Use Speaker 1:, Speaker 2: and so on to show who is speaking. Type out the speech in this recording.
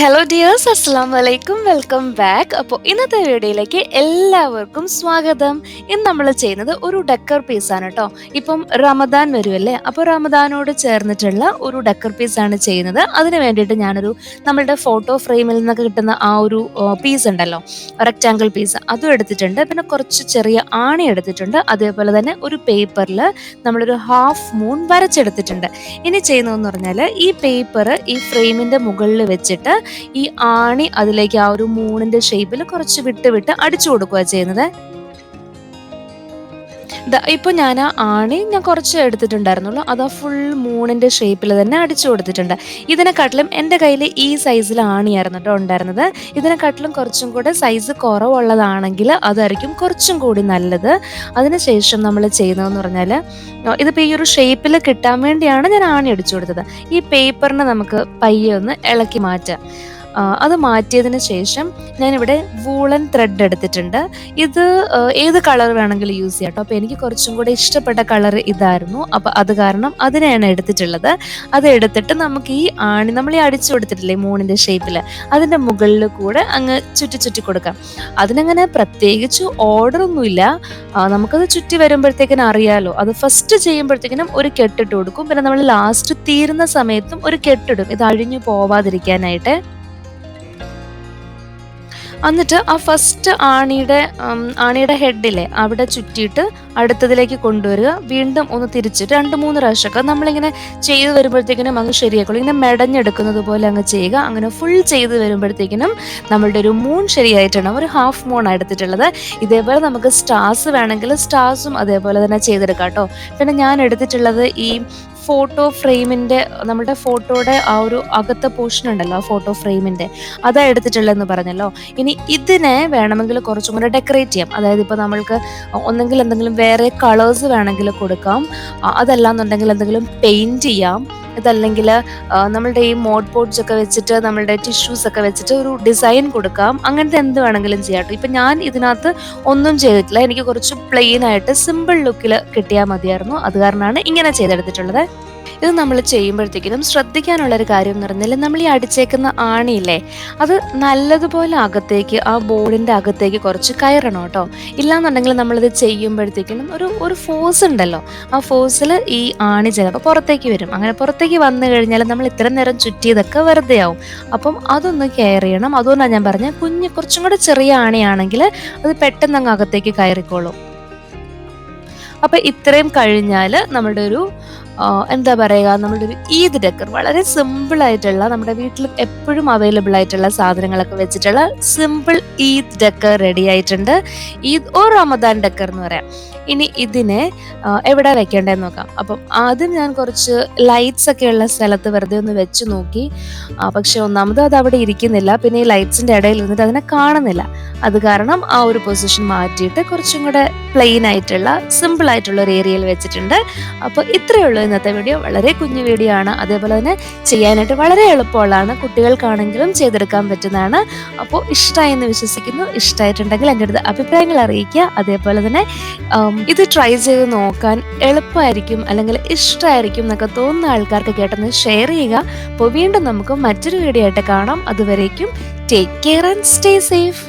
Speaker 1: Hello dears, അസ്സലാമു അലൈക്കും. Welcome back. അപ്പോൾ ഇന്നത്തെ വീഡിയോയിലേക്ക് എല്ലാവർക്കും സ്വാഗതം. ഇന്ന് നമ്മൾ ചെയ്യുന്നത് ഒരു ഡെക്കർ പീസാണ് കേട്ടോ. ഇപ്പം റമദാൻ വരുമല്ലേ, അപ്പോൾ റമദാനോട് ചേർന്നിട്ടുള്ള ഒരു ഡെക്കർ പീസാണ് ചെയ്യുന്നത്. അതിന് വേണ്ടിയിട്ട് നമ്മളുടെ ഫോട്ടോ ഫ്രെയിമിൽ നിന്നൊക്കെ കിട്ടുന്ന ആ ഒരു പീസ് ഉണ്ടല്ലോ, റെക്റ്റാങ്കിൾ പീസ്, അതും എടുത്തിട്ടുണ്ട്. പിന്നെ കുറച്ച് ചെറിയ ആണി എടുത്തിട്ടുണ്ട്. അതേപോലെ തന്നെ ഒരു പേപ്പറിൽ നമ്മളൊരു ഹാഫ് മൂൺ വരച്ചെടുത്തിട്ടുണ്ട്. ഇനി ചെയ്യുന്നതെന്ന് പറഞ്ഞാൽ ഈ പേപ്പർ ഈ ഫ്രെയിമിൻ്റെ മുകളിൽ വെച്ചിട്ട് ഈ ആണി അതിലേക്ക് ആ ഒരു മൂണിന്റെ ഷേപ്പിൽ കുറച്ച് വിട്ട് വിട്ട് അടിച്ചു കൊടുക്കുക ചെയ്യുന്നത്. ഇപ്പൊ ഞാൻ ആ ആണി കുറച്ച് എടുത്തിട്ടുണ്ടായിരുന്നുള്ളൂ, അത് ആ ഫുൾ മൂണിന്റെ ഷേപ്പിൽ തന്നെ അടിച്ചു കൊടുത്തിട്ടുണ്ട്. ഇതിനെക്കാട്ടിലും എൻ്റെ കയ്യിൽ ഈ സൈസിൽ ആണിയായിരുന്നു കേട്ടോ ഉണ്ടായിരുന്നത്. ഇതിനെക്കാട്ടിലും കുറച്ചും കൂടെ സൈസ് കുറവുള്ളതാണെങ്കിൽ അതായിരിക്കും കുറച്ചും കൂടി നല്ലത്. അതിനുശേഷം നമ്മൾ ചെയ്യുന്നതെന്ന് പറഞ്ഞാൽ, ഇതിപ്പോൾ ഈ ഒരു ഷേപ്പിൽ കിട്ടാൻ വേണ്ടിയാണ് ഞാൻ ആണി അടിച്ചു കൊടുത്തത്. ഈ പേപ്പറിനെ നമുക്ക് പയ്യെ ഒന്ന് ഇളക്കി മാറ്റാം. അത് മാറ്റിയതിന് ശേഷം ഞാനിവിടെ വൂളൻ ത്രെഡ് എടുത്തിട്ടുണ്ട്. ഇത് ഏത് കളർ വേണമെങ്കിലും യൂസ് ചെയ്യാം കേട്ടോ. അപ്പോൾ എനിക്ക് കുറച്ചും കൂടെ ഇഷ്ടപ്പെട്ട കളർ ഇതായിരുന്നു. അപ്പോൾ അത് കാരണം അതിനെയാണ് എടുത്തിട്ടുള്ളത്. അത് എടുത്തിട്ട് നമുക്ക് ഈ ആണി നമ്മൾ ഈ അടിച്ചു കൊടുത്തിട്ടില്ലേ മൂണിൻ്റെ ഷേപ്പിൽ, അതിൻ്റെ മുകളിൽ കൂടെ അങ്ങ് ചുറ്റി ചുറ്റി കൊടുക്കാം. അതിനങ്ങനെ പ്രത്യേകിച്ച് ഓർഡറൊന്നുമില്ല. നമുക്കത് ചുറ്റി വരുമ്പോഴത്തേക്കിനും അറിയാലോ. അത് ഫസ്റ്റ് ചെയ്യുമ്പോഴത്തേക്കിനും ഒരു കെട്ടിട്ട് കൊടുക്കും. പിന്നെ നമ്മൾ ലാസ്റ്റ് തീരുന്ന സമയത്തും ഒരു കെട്ടിടും, ഇത് അഴിഞ്ഞു പോവാതിരിക്കാനായിട്ട്. എന്നിട്ട് ആ ഫസ്റ്റ് ആണിയുടെ ഹെഡിലെ അവിടെ ചുറ്റിയിട്ട് അടുത്തതിലേക്ക് കൊണ്ടുവരിക. വീണ്ടും ഒന്ന് തിരിച്ചിട്ട് 2-3 പ്രാവശ്യമൊക്കെ നമ്മളിങ്ങനെ ചെയ്ത് വരുമ്പോഴത്തേക്കിനും അങ്ങ് ശരിയാക്കുള്ളൂ. ഇങ്ങനെ മെടഞ്ഞെടുക്കുന്നത് പോലെ അങ്ങ് ചെയ്യുക. അങ്ങനെ ഫുൾ ചെയ്ത് വരുമ്പോഴത്തേക്കിനും നമ്മളുടെ ഒരു മൂൺ ശരിയായിട്ടാണ്, ഒരു ഹാഫ് മൂൺ എടുത്തിട്ടുള്ളത്. ഇതേപോലെ നമുക്ക് സ്റ്റാർസ് വേണമെങ്കിൽ സ്റ്റാർസും അതേപോലെ തന്നെ ചെയ്തെടുക്കാം കേട്ടോ. പിന്നെ ഞാൻ എടുത്തിട്ടുള്ളത് ഈ ഫോട്ടോ ഫ്രെയിമിൻ്റെ, നമ്മുടെ ഫോട്ടോയുടെ ആ ഒരു അകത്തെ പോർഷൻ ഉണ്ടല്ലോ, ആ ഫോട്ടോ ഫ്രെയിമിൻ്റെ, അതാ എടുത്തിട്ടുള്ളതെന്ന് പറഞ്ഞല്ലോ. ഇനി ഇതിനെ വേണമെങ്കിൽ കുറച്ചും കൂടെ ഡെക്കറേറ്റ് ചെയ്യാം. അതായത് ഇപ്പോൾ നമ്മൾക്ക് ഒന്നെങ്കിൽ എന്തെങ്കിലും വേറെ കളേഴ്സ് വേണമെങ്കിൽ കൊടുക്കാം, അതല്ലാന്നുണ്ടെങ്കിൽ എന്തെങ്കിലും പെയിൻറ്റ് ചെയ്യാം. ഇതല്ലെങ്കിൽ നമ്മളുടെ ഈ മോഡ് പോട്ട്സ് ഒക്കെ വെച്ചിട്ട്, നമ്മളുടെ ടിഷ്യൂസ് ഒക്കെ വെച്ചിട്ട് ഒരു ഡിസൈൻ കൊടുക്കാം. അങ്ങനത്തെ എന്ത് വേണമെങ്കിലും ചെയ്യാം കേട്ടോ. ഇപ്പം ഞാൻ ഇതിനകത്ത് ഒന്നും ചെയ്തിട്ടില്ല. എനിക്ക് കുറച്ച് പ്ലെയിൻ ആയിട്ട് സിമ്പിൾ ലുക്കിൽ കിട്ടിയാൽ മതിയായിരുന്നു. അത് കാരണമാണ് ഇങ്ങനെ ചെയ്തെടുത്തിട്ടുള്ളത്. ഇത് നമ്മൾ ചെയ്യുമ്പോഴത്തേക്കിനും ശ്രദ്ധിക്കാനുള്ളൊരു കാര്യം എന്ന് പറഞ്ഞാൽ, നമ്മൾ ഈ അടിച്ചേക്കുന്ന ആണിയില്ലേ, അത് നല്ലതുപോലെ അകത്തേക്ക്, ആ ബോർഡിൻ്റെ അകത്തേക്ക് കുറച്ച് കയറണം കേട്ടോ. ഇല്ലാന്നുണ്ടെങ്കിൽ നമ്മളിത് ചെയ്യുമ്പോഴത്തേക്കിനും ഒരു ഫോഴ്സ് ഉണ്ടല്ലോ, ആ ഫോഴ്സിൽ ഈ ആണി ചിലപ്പോൾ പുറത്തേക്ക് വരും. അങ്ങനെ പുറത്തേക്ക് വന്നു കഴിഞ്ഞാൽ നമ്മൾ ഇത്ര നേരം ചുറ്റിയതൊക്കെ വെറുതെ ആവും. അപ്പം അതൊന്ന് കെയർ ചെയ്യണം. അതുകൊണ്ടാണ് ഞാൻ പറഞ്ഞത്, കുറച്ചും കൂടെ ചെറിയ ആണിയാണെങ്കിൽ അത് പെട്ടെന്ന് അങ്ങ് അകത്തേക്ക് കയറിക്കോളും. അപ്പം ഇത്രയും കഴിഞ്ഞാൽ നമ്മുടെ ഒരു എന്താ പറയുക, നമ്മുടെ ഒരു ഈദ് ഡെക്കർ, വളരെ സിമ്പിളായിട്ടുള്ള, നമ്മുടെ വീട്ടിൽ എപ്പോഴും അവൈലബിൾ ആയിട്ടുള്ള സാധനങ്ങളൊക്കെ വെച്ചിട്ടുള്ള സിമ്പിൾ ഈദ് ഡെക്കർ റെഡി ആയിട്ടുണ്ട്. ഈദ് ഓർ റമദാൻ ഡെക്കർ എന്ന് പറയാം. ഇനി ഇതിനെ എവിടെ വെക്കേണ്ടതെന്ന് നോക്കാം. അപ്പം ആദ്യം ഞാൻ കുറച്ച് ലൈറ്റ്സ് ഒക്കെ ഉള്ള സ്ഥലത്ത് വെറുതെ ഒന്ന് വെച്ച് നോക്കി. പക്ഷെ ഒന്നാമത് അത് അവിടെ ഇരിക്കുന്നില്ല, പിന്നെ ഈ ലൈറ്റ്സിൻ്റെ ഇടയിൽ നിന്നിട്ട് അതിനെ കാണുന്നില്ല. അത് കാരണം ആ ഒരു പൊസിഷൻ മാറ്റിയിട്ട് കുറച്ചും കൂടെ പ്ലെയിൻ ആയിട്ടുള്ള സിമ്പിൾ ആയിട്ടുള്ള ഒരു ഏരിയയിൽ വെച്ചിട്ടുണ്ട്. അപ്പോൾ ഇത്രയേ ഉള്ളൂ ഇന്നത്തെ വീഡിയോ. വളരെ കുഞ്ഞു വീഡിയോ ആണ്, അതേപോലെ തന്നെ ചെയ്യാനായിട്ട് വളരെ എളുപ്പമുള്ളതാണ്. കുട്ടികൾക്കാണെങ്കിലും ചെയ്തെടുക്കാൻ പറ്റുന്നതാണ്. അപ്പോൾ ഇഷ്ടമായി എന്ന് വിശ്വസിക്കുന്നു. ഇഷ്ടമായിട്ടുണ്ടെങ്കിൽ എൻ്റെ അടുത്ത് അഭിപ്രായങ്ങൾ അറിയിക്കുക. അതേപോലെ തന്നെ ഇത് ട്രൈ ചെയ്ത് നോക്കാൻ എളുപ്പമായിരിക്കും അല്ലെങ്കിൽ ഇഷ്ടമായിരിക്കും എന്നൊക്കെ തോന്നുന്ന ആൾക്കാർക്ക് കേട്ടൊന്ന് ഷെയർ ചെയ്യുക. അപ്പോൾ വീണ്ടും നമുക്ക് മറ്റൊരു വീഡിയോ ആയിട്ട് കാണാം. അതുവരേക്കും take care and stay safe.